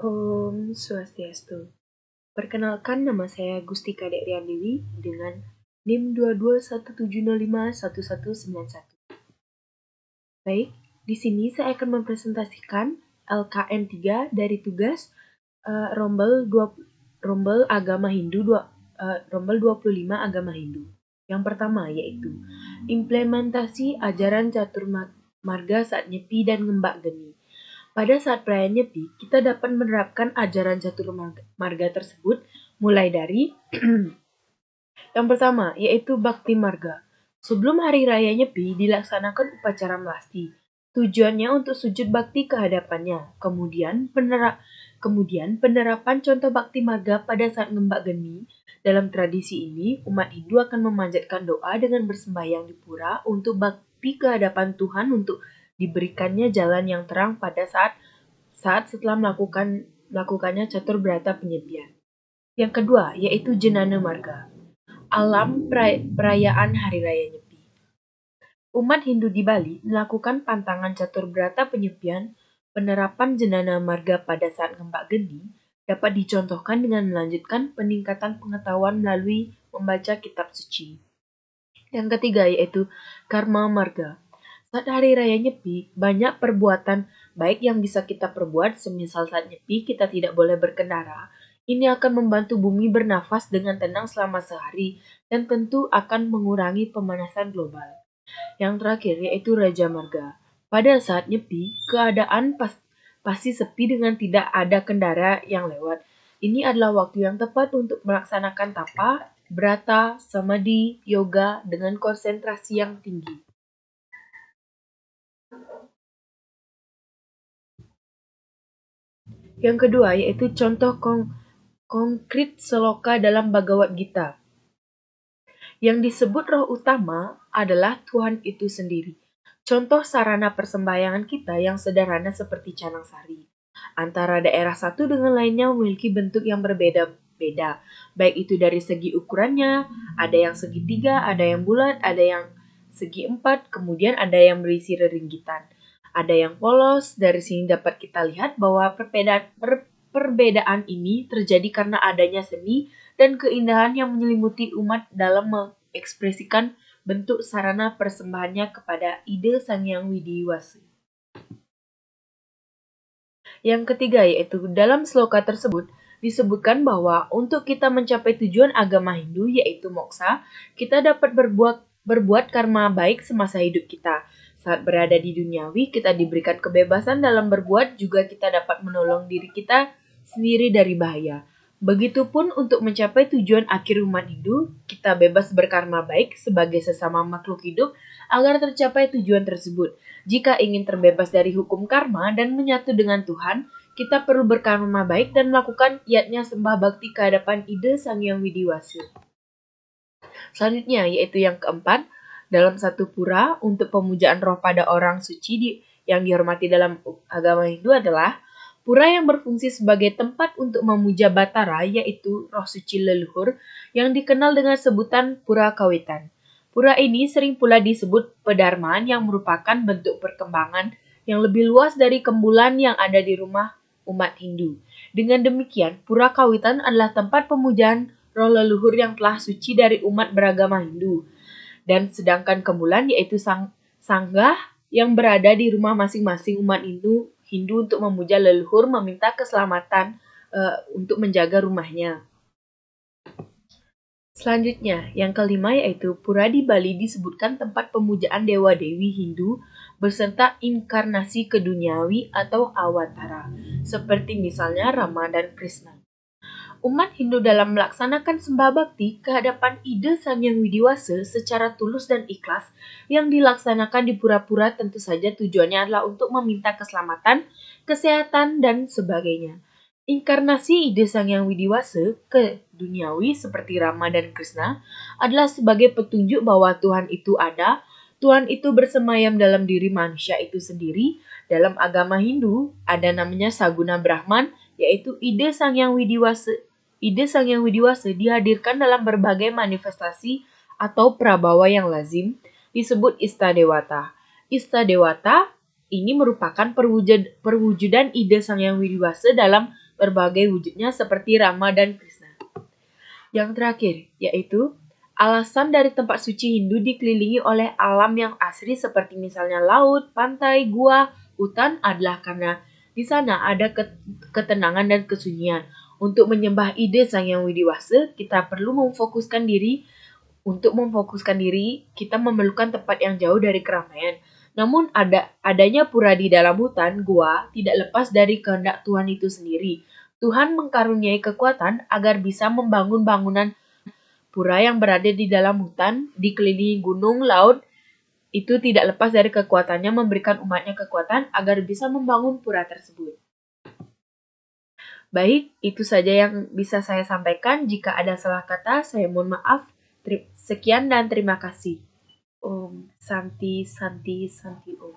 Om Swastiastu. Perkenalkan, nama saya Gustika Dek Riandewi dengan NIM 2217051191. Baik, di sini saya akan mempresentasikan LKN 3 dari tugas Rombel Agama Hindu Rombel 25 Agama Hindu. Yang pertama yaitu implementasi ajaran catur marga saat nyepi dan ngembak geni. Pada saat perayaan Nyepi, kita dapat menerapkan ajaran catur marga tersebut mulai dari yang pertama, yaitu Bakti Marga. Sebelum hari raya Nyepi dilaksanakan upacara melasti. Tujuannya untuk sujud bakti kehadapannya. Kemudian penerapan contoh Bakti Marga pada saat ngembak geni. Dalam tradisi ini, umat Hindu akan memanjatkan doa dengan bersembahyang di pura untuk bakti kehadapan Tuhan untuk diberikannya jalan yang terang pada saat setelah melakukannya catur berata penyepian. Yang kedua, yaitu Jenana Marga. Alam perayaan Hari Raya Nyepi. Umat Hindu di Bali melakukan pantangan catur berata penyepian. Penerapan Jenana Marga pada saat ngembak geni dapat dicontohkan dengan melanjutkan peningkatan pengetahuan melalui membaca kitab suci. Yang ketiga yaitu Karma Marga. Saat Hari Raya Nyepi, banyak perbuatan baik yang bisa kita perbuat, semisal saat Nyepi kita tidak boleh berkendara. Ini akan membantu bumi bernafas dengan tenang selama sehari dan tentu akan mengurangi pemanasan global. Yang terakhir yaitu Raja Marga. Pada saat Nyepi, keadaan pasti sepi dengan tidak ada kendara yang lewat. Ini adalah waktu yang tepat untuk melaksanakan tapa, brata, samadhi, yoga dengan konsentrasi yang tinggi. Yang kedua yaitu contoh konkret seloka dalam Bhagavad Gita. Yang disebut roh utama adalah Tuhan itu sendiri. Contoh sarana persembahyangan kita yang sederhana seperti canang sari. Antara daerah satu dengan lainnya memiliki bentuk yang berbeda-beda. Baik itu dari segi ukurannya, ada yang segitiga, ada yang bulat, ada yang segi empat, kemudian ada yang berisi reringgitan. Ada yang polos, dari sini dapat kita lihat bahwa perbedaan ini terjadi karena adanya seni dan keindahan yang menyelimuti umat dalam mengekspresikan bentuk sarana persembahannya kepada ide Sang Hyang Widiwasa. Yang ketiga yaitu dalam sloka tersebut disebutkan bahwa untuk kita mencapai tujuan agama Hindu yaitu moksa, kita dapat berbuat karma baik semasa hidup kita. Saat berada di duniawi, kita diberikan kebebasan dalam berbuat, juga kita dapat menolong diri kita sendiri dari bahaya. Begitupun untuk mencapai tujuan akhir umat Hindu, kita bebas berkarma baik sebagai sesama makhluk hidup agar tercapai tujuan tersebut. Jika ingin terbebas dari hukum karma dan menyatu dengan Tuhan, kita perlu berkarma baik dan melakukan yatnya sembah bakti kehadapan ide Sang Hyang Widiwasa. Selanjutnya yaitu yang keempat, dalam satu pura untuk pemujaan roh pada orang suci yang dihormati dalam agama Hindu adalah pura yang berfungsi sebagai tempat untuk memuja Batara, yaitu roh suci leluhur yang dikenal dengan sebutan Pura Kawitan. Pura ini sering pula disebut Pedarmaan yang merupakan bentuk perkembangan yang lebih luas dari kembulan yang ada di rumah umat Hindu. Dengan demikian, Pura Kawitan adalah tempat pemujaan roh leluhur yang telah suci dari umat beragama Hindu. Dan sedangkan kembulan yaitu sanggah yang berada di rumah masing-masing umat Hindu untuk memuja leluhur, meminta keselamatan untuk menjaga rumahnya. Selanjutnya, yang kelima yaitu pura di Bali disebutkan tempat pemujaan dewa-dewi Hindu beserta inkarnasi keduniawi atau awatara, seperti misalnya Rama dan Krishna. Umat Hindu dalam melaksanakan sembah bakti kehadapan ide Sang Hyang Widiwasa secara tulus dan ikhlas yang dilaksanakan di pura-pura tentu saja tujuannya adalah untuk meminta keselamatan, kesehatan, dan sebagainya. Inkarnasi ide Sang Hyang Widiwasa ke duniawi seperti Rama dan Krishna adalah sebagai petunjuk bahwa Tuhan itu ada, Tuhan itu bersemayam dalam diri manusia itu sendiri. Dalam agama Hindu ada namanya Saguna Brahman, yaitu ide Sang Hyang Widiwasa. Ide Sang Hyang Widiwasa dihadirkan dalam berbagai manifestasi atau prabawa yang lazim, disebut Istadewata. Istadewata ini merupakan perwujudan ide Sang Hyang Widiwasa dalam berbagai wujudnya seperti Rama dan Krishna. Yang terakhir, yaitu alasan dari tempat suci Hindu dikelilingi oleh alam yang asri seperti misalnya laut, pantai, gua, hutan adalah karena di sana ada ketenangan dan kesunyian. Untuk menyembah ide Sang Yang Widiwasa, kita perlu memfokuskan diri. Untuk memfokuskan diri, kita memerlukan tempat yang jauh dari keramaian. Namun adanya pura di dalam hutan, gua, tidak lepas dari kehendak Tuhan itu sendiri. Tuhan mengkaruniai kekuatan agar bisa membangun bangunan pura yang berada di dalam hutan, dikelilingi gunung, laut, itu tidak lepas dari kekuatannya memberikan umatnya kekuatan agar bisa membangun pura tersebut. Baik, itu saja yang bisa saya sampaikan. Jika ada salah kata, saya mohon maaf. Sekian dan terima kasih. Om Santi Santi Santi Om.